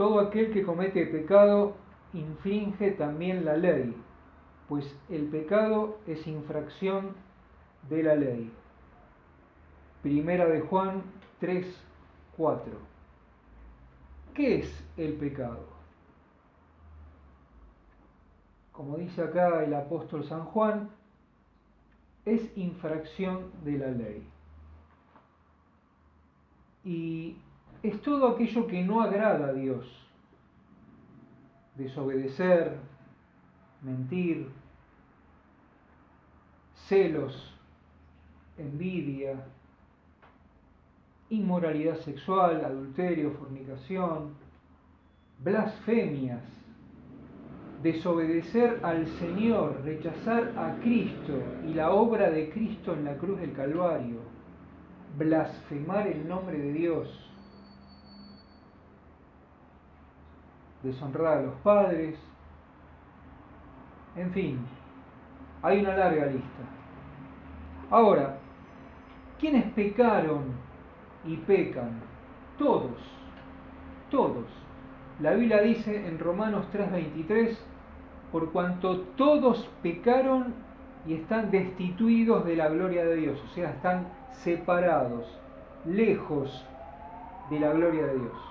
todo aquel que comete pecado infringe también la ley, pues el pecado es infracción de la ley. Primera de Juan 3, 4. ¿Qué es el pecado? Como dice acá el apóstol San Juan, es infracción de la ley. Y es todo aquello que no agrada a Dios. Desobedecer, mentir, celos, envidia, inmoralidad sexual, adulterio, fornicación, blasfemias, desobedecer al Señor, rechazar a Cristo y la obra de Cristo en la cruz del Calvario, blasfemar el nombre de Dios, deshonrar a los padres, en fin, hay una larga lista. Ahora, ¿quiénes pecaron y pecan? Todos, todos. La Biblia dice en Romanos 3:23, por cuanto todos pecaron y están destituidos de la gloria de Dios, o sea, están separados, lejos de la gloria de Dios.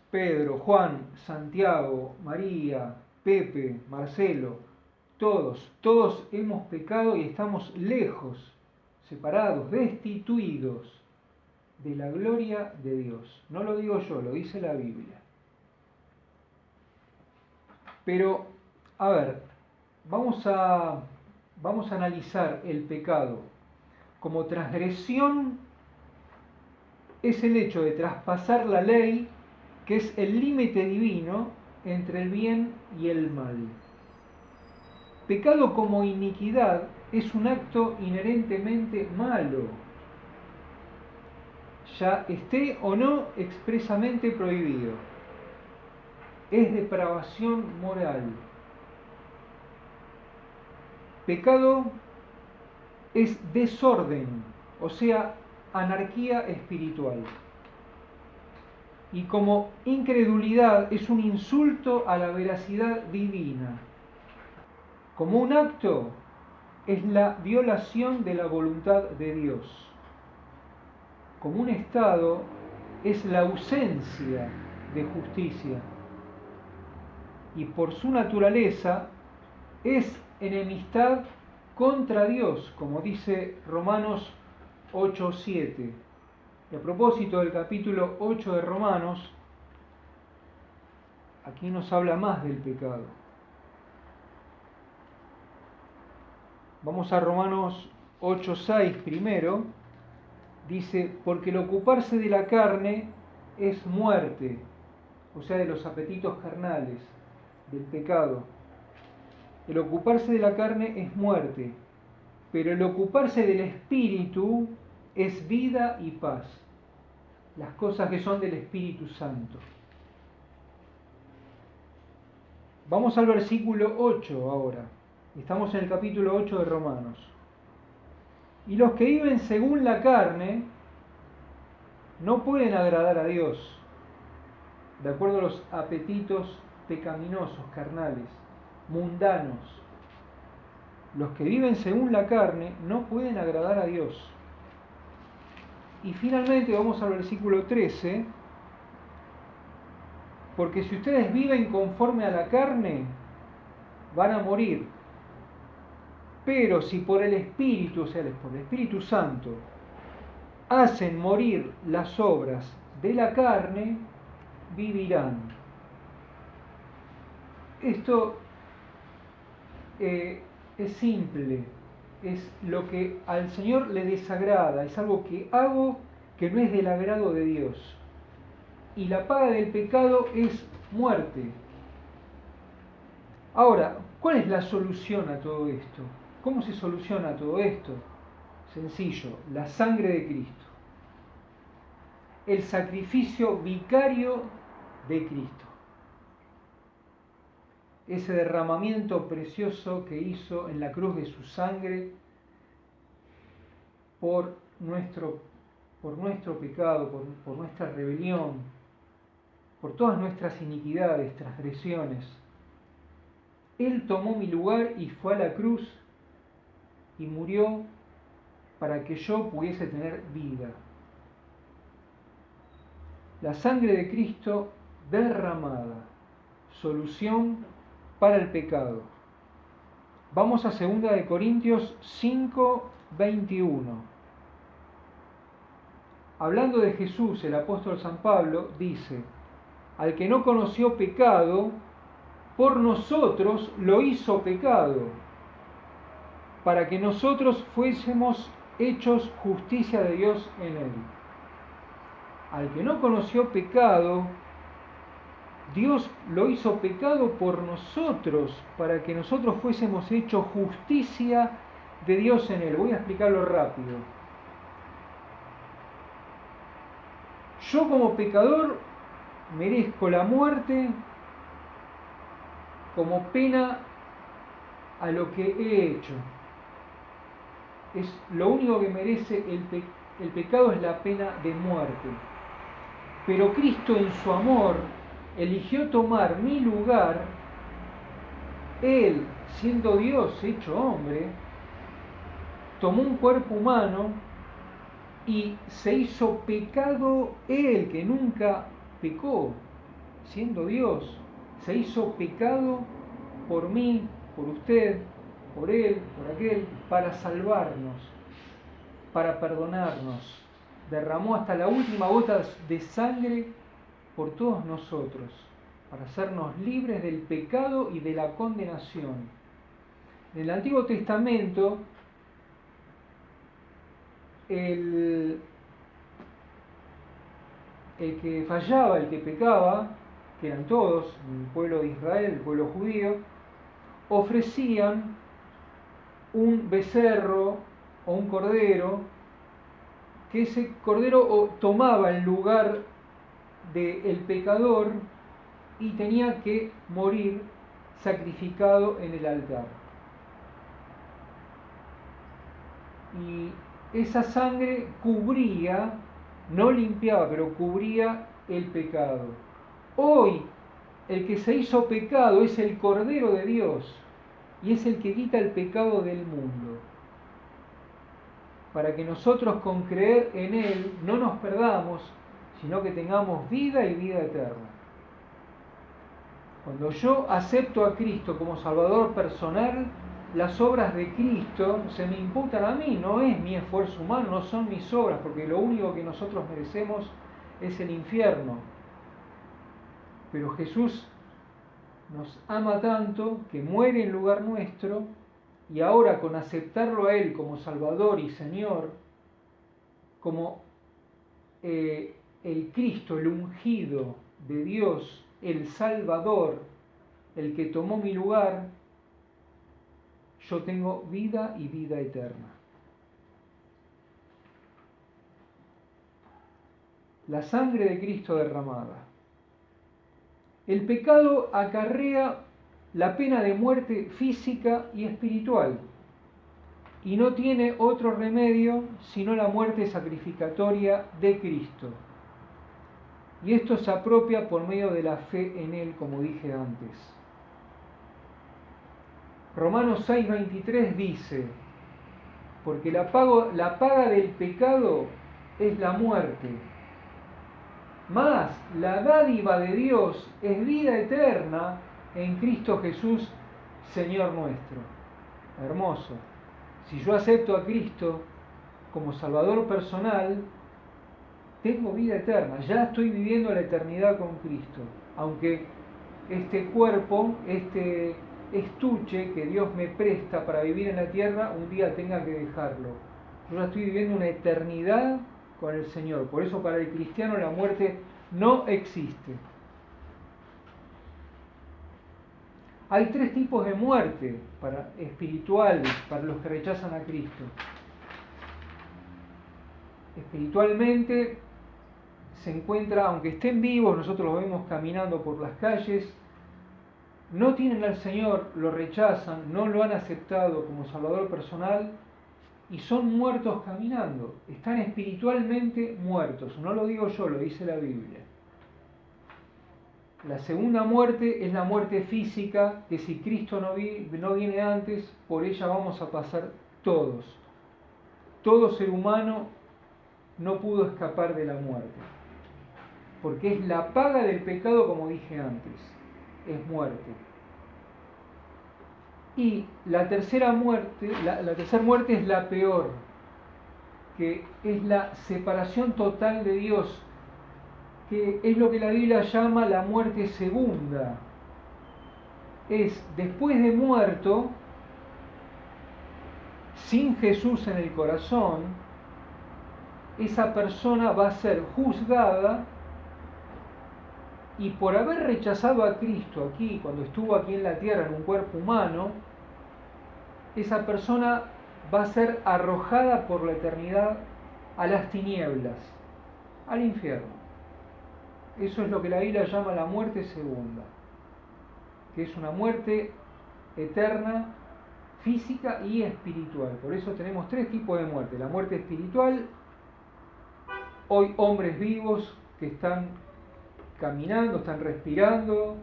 Pedro, Juan, Santiago, María, Pepe, Marcelo, todos hemos pecado y estamos lejos, separados, destituidos de la gloria de Dios. No lo digo yo, lo dice la Biblia. Pero, a ver, vamos a analizar el pecado. Como transgresión es el hecho de traspasar la ley, que es el límite divino entre el bien y el mal. Pecado como iniquidad es un acto inherentemente malo, ya esté o no expresamente prohibido. Es depravación moral. Pecado es desorden, o sea, anarquía espiritual. Y como incredulidad es un insulto a la veracidad divina. Como un acto es la violación de la voluntad de Dios. Como un estado es la ausencia de justicia. Y por su naturaleza es enemistad contra Dios, como dice Romanos 8:7. Y a propósito del capítulo 8 de Romanos, aquí nos habla más del pecado. Vamos a Romanos 8:6 primero. Dice, porque el ocuparse de la carne es muerte, o sea, de los apetitos carnales, del pecado. El ocuparse de la carne es muerte, pero el ocuparse del espíritu es vida y paz. Las cosas que son del Espíritu Santo. Vamos al versículo 8 ahora. Estamos en el capítulo 8 de Romanos. Y los que viven según la carne no pueden agradar a Dios, de acuerdo a los apetitos pecaminosos, carnales, mundanos. Los que viven según la carne no pueden agradar a Dios. Y finalmente vamos al versículo 13, porque si ustedes viven conforme a la carne, van a morir. Pero si por el Espíritu, o sea, por el Espíritu Santo, hacen morir las obras de la carne, vivirán. Esto es simple, es lo que al Señor le desagrada, es algo que hago que no es del agrado de Dios. Y la paga del pecado es muerte. Ahora, ¿cuál es la solución a todo esto? ¿Cómo se soluciona todo esto? Sencillo, la sangre de Cristo. El sacrificio vicario de Cristo. Ese derramamiento precioso que hizo en la cruz de su sangre por nuestro pecado, por nuestra rebelión. por todas nuestras iniquidades, transgresiones. Él tomó mi lugar y fue a la cruz y murió para que yo pudiese tener vida. La sangre de Cristo derramada, solución para el pecado. Vamos a 2 Corintios 5:21. Hablando de Jesús, el apóstol San Pablo dice: al que no conoció pecado, por nosotros lo hizo pecado, para que nosotros fuésemos hechos justicia de Dios en él. Al que no conoció pecado, Dios lo hizo pecado por nosotros, para que nosotros fuésemos hechos justicia de Dios en él. Voy a explicarlo rápido. Yo como pecador merezco la muerte como pena a lo que he hecho. Es lo único que merece el pecado, es la pena de muerte. Pero Cristo en su amor eligió tomar mi lugar. Él, siendo Dios hecho hombre, tomó un cuerpo humano y se hizo pecado Él, que nunca pecó, siendo Dios. Se hizo pecado por mí, por usted, por Él, por aquel, para salvarnos, para perdonarnos. Derramó hasta la última gota de sangre por todos nosotros, para hacernos libres del pecado y de la condenación. En el Antiguo Testamento, el que fallaba, el que pecaba, que eran todos, el pueblo de Israel, el pueblo judío, ofrecían un becerro o un cordero, que ese cordero tomaba el lugar del pecador y tenía que morir sacrificado en el altar. Y esa sangre cubría, no limpiaba, pero cubría el pecado. Hoy, el que se hizo pecado es el Cordero de Dios y es el que quita el pecado del mundo, para que nosotros con creer en Él no nos perdamos, sino que tengamos vida y vida eterna. Cuando yo acepto a Cristo como Salvador personal, las obras de Cristo se me imputan a mí, no es mi esfuerzo humano, no son mis obras, porque lo único que nosotros merecemos es el infierno. Pero Jesús nos ama tanto que muere en lugar nuestro, y ahora con aceptarlo a Él como Salvador y Señor, como el Cristo, el ungido de Dios, el Salvador, el que tomó mi lugar, yo tengo vida y vida eterna. La sangre de Cristo derramada. El pecado acarrea la pena de muerte física y espiritual, y no tiene otro remedio sino la muerte sacrificatoria de Cristo. Y esto se apropia por medio de la fe en Él, como dije antes. Romanos 6:23 dice: porque la paga del pecado es la muerte, mas la dádiva de Dios es vida eterna en Cristo Jesús, Señor nuestro. Hermoso. Si yo acepto a Cristo como Salvador personal, tengo vida eterna, ya estoy viviendo la eternidad con Cristo, aunque este cuerpo, este estuche que Dios me presta para vivir en la tierra, un día tenga que dejarlo. Yo ya estoy viviendo una eternidad con el Señor. Por eso para el cristiano la muerte no existe. Hay tres tipos de muerte espirituales para los que rechazan a Cristo. Espiritualmente se encuentra, aunque estén vivos, nosotros los vemos caminando por las calles, no tienen al Señor, lo rechazan, no lo han aceptado como Salvador personal y son muertos caminando. Están espiritualmente muertos. No lo digo yo, lo dice la Biblia. La segunda muerte es la muerte física, que si Cristo no viene antes, por ella vamos a pasar todos. Todo ser humano no pudo escapar de la muerte, porque es la paga del pecado, como dije antes, es muerte. Y la tercera muerte, la tercera muerte es la peor, que es la separación total de Dios, que es lo que la Biblia llama la muerte segunda. Es después de muerto, sin Jesús en el corazón, esa persona va a ser juzgada, y por haber rechazado a Cristo aquí, cuando estuvo aquí en la tierra en un cuerpo humano, esa persona va a ser arrojada por la eternidad a las tinieblas, al infierno. Eso es lo que la Biblia llama la muerte segunda, que es una muerte eterna, física y espiritual. Por eso tenemos tres tipos de muerte. La muerte espiritual, hoy hombres vivos que están caminando, están respirando,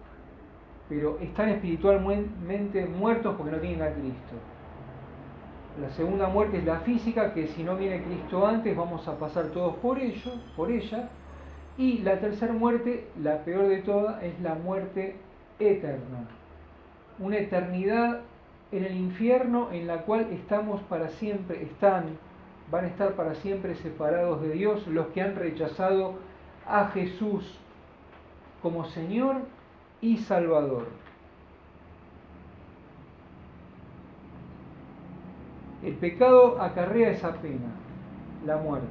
pero están espiritualmente muertos porque no tienen a Cristo. La segunda muerte es la física, que si no viene Cristo antes vamos a pasar todos por ella. Y la tercera muerte, la peor de todas, es la muerte eterna. Una eternidad en el infierno en la cual estamos para siempre, van a estar para siempre separados de Dios los que han rechazado a Jesús como Señor y Salvador. El pecado acarrea esa pena, la muerte.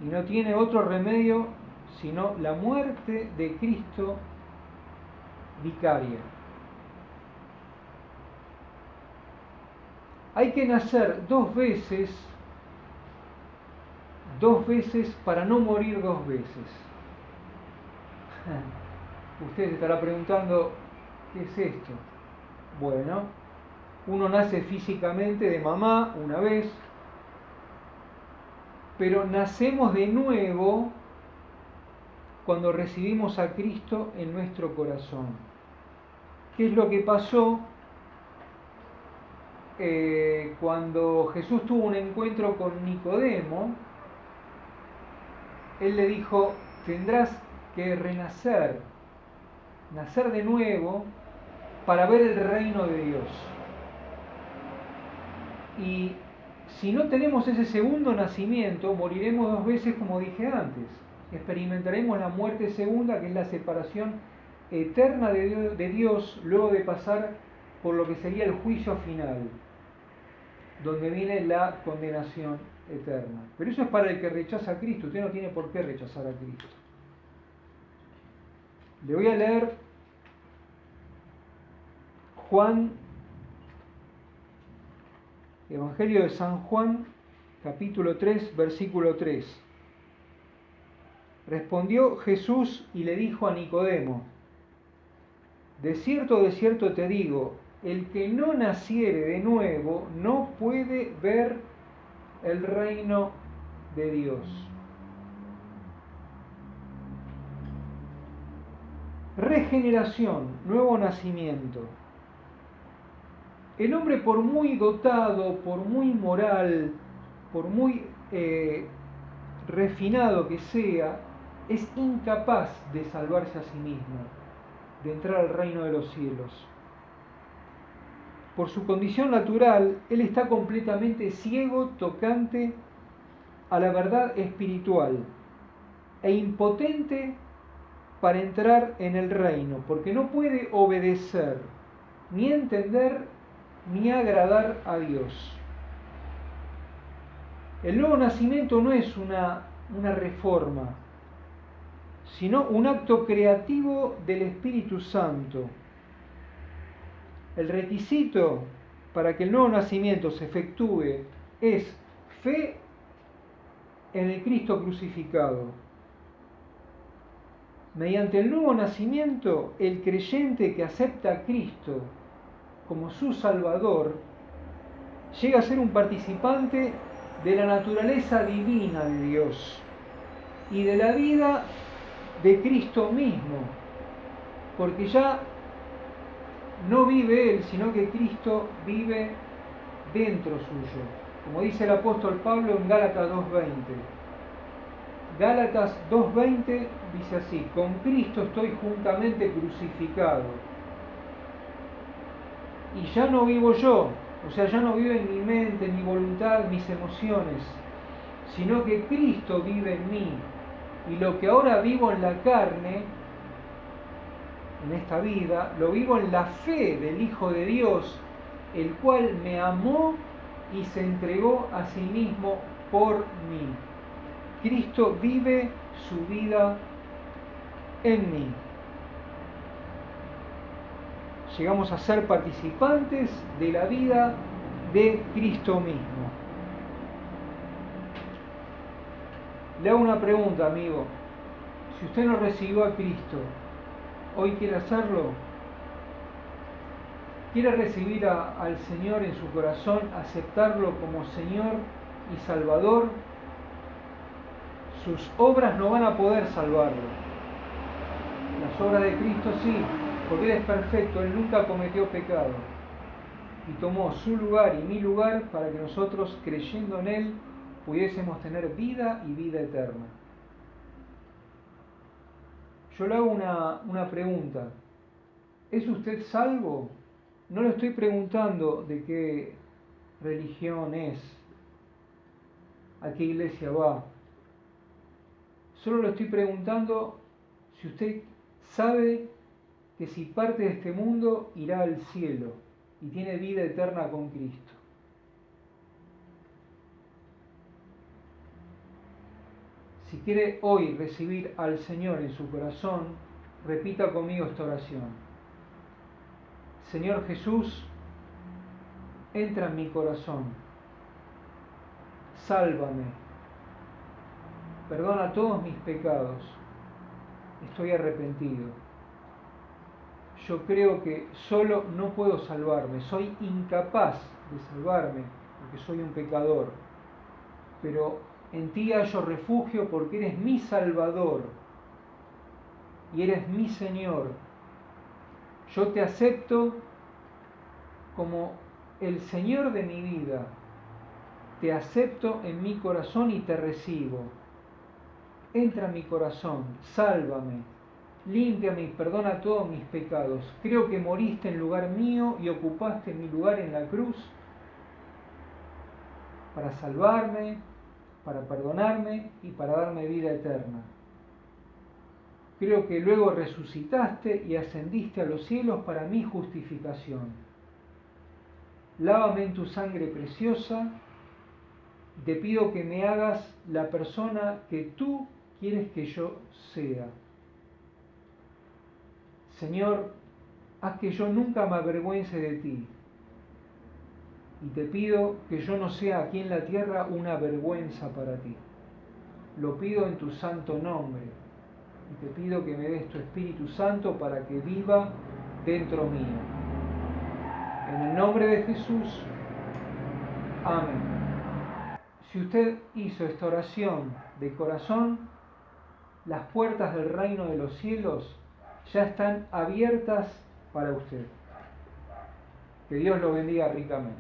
Y no tiene otro remedio sino la muerte de Cristo vicaria. Hay que nacer dos veces para no morir dos veces. Usted se estará preguntando, ¿qué es esto? Bueno, uno nace físicamente de mamá una vez, pero nacemos de nuevo cuando recibimos a Cristo en nuestro corazón. ¿Qué es lo que pasó cuando Jesús tuvo un encuentro con Nicodemo? Él le dijo, tendrás que renacer, nacer de nuevo para ver el reino de Dios. Y si no tenemos ese segundo nacimiento, moriremos dos veces, como dije antes. Experimentaremos la muerte segunda, que es la separación eterna de Dios, luego de pasar por lo que sería el juicio final, donde viene la condenación eterna. Pero eso es para el que rechaza a Cristo. Usted no tiene por qué rechazar a Cristo. Le voy a leer Juan, Evangelio de San Juan, capítulo 3, versículo 3. Respondió Jesús y le dijo a Nicodemo, de cierto te digo, el que no naciere de nuevo no puede ver el reino de Dios. Regeneración, nuevo nacimiento. El hombre, por muy dotado, por muy moral, por muy refinado que sea, es incapaz de salvarse a sí mismo, de entrar al reino de los cielos. Por su condición natural, él está completamente ciego, tocante a la verdad espiritual, e impotente para entrar en el reino, porque no puede obedecer, ni entender, ni agradar a Dios. El nuevo nacimiento no es una reforma, sino un acto creativo del Espíritu Santo. El requisito para que el nuevo nacimiento se efectúe es fe en el Cristo crucificado. Mediante el nuevo nacimiento, el creyente que acepta a Cristo como su Salvador llega a ser un participante de la naturaleza divina de Dios y de la vida de Cristo mismo, porque ya no vive él, sino que Cristo vive dentro suyo. Como dice el apóstol Pablo en Gálatas 2:20. Gálatas 2:20 dice así: con Cristo estoy juntamente crucificado. Y ya no vivo yo, o sea, ya no vive en mi mente, mi voluntad, mis emociones, sino que Cristo vive en mí. Y lo que ahora vivo en la carne, en esta vida, lo vivo en la fe del Hijo de Dios, el cual me amó y se entregó a sí mismo por mí. Cristo vive su vida en mí. Llegamos a ser participantes de la vida de Cristo mismo. Le hago una pregunta, amigo. Si usted no recibió a Cristo, ¿hoy quiere hacerlo? ¿Quiere recibir al Señor en su corazón, aceptarlo como Señor y Salvador? Sus obras no van a poder salvarlo. Las obras de Cristo sí, porque Él es perfecto, Él nunca cometió pecado. Y tomó su lugar y mi lugar para que nosotros, creyendo en Él, pudiésemos tener vida y vida eterna. Yo le hago una pregunta. ¿Es usted salvo? No le estoy preguntando de qué religión es, a qué iglesia va. Solo le estoy preguntando si usted sabe que si parte de este mundo irá al cielo y tiene vida eterna con Cristo. Si quiere hoy recibir al Señor en su corazón, repita conmigo esta oración. Señor Jesús, entra en mi corazón, sálvame, perdona todos mis pecados, estoy arrepentido. Yo creo que solo no puedo salvarme, soy incapaz de salvarme porque soy un pecador, pero en ti hallo refugio porque eres mi Salvador y eres mi Señor. Yo te acepto como el Señor de mi vida, te acepto en mi corazón y te recibo. Entra en mi corazón, sálvame, límpiame y perdona todos mis pecados. Creo que moriste en lugar mío y ocupaste mi lugar en la cruz para salvarme, para perdonarme y para darme vida eterna. Creo que luego resucitaste y ascendiste a los cielos para mi justificación. Lávame en tu sangre preciosa y te pido que me hagas la persona que tú quieres que yo sea. Señor, haz que yo nunca me avergüence de ti. Y te pido que yo no sea aquí en la tierra una vergüenza para ti. Lo pido en tu santo nombre. Y te pido que me des tu Espíritu Santo para que viva dentro mío. En el nombre de Jesús. Amén. Si usted hizo esta oración de corazón, las puertas del reino de los cielos ya están abiertas para usted. Que Dios lo bendiga ricamente.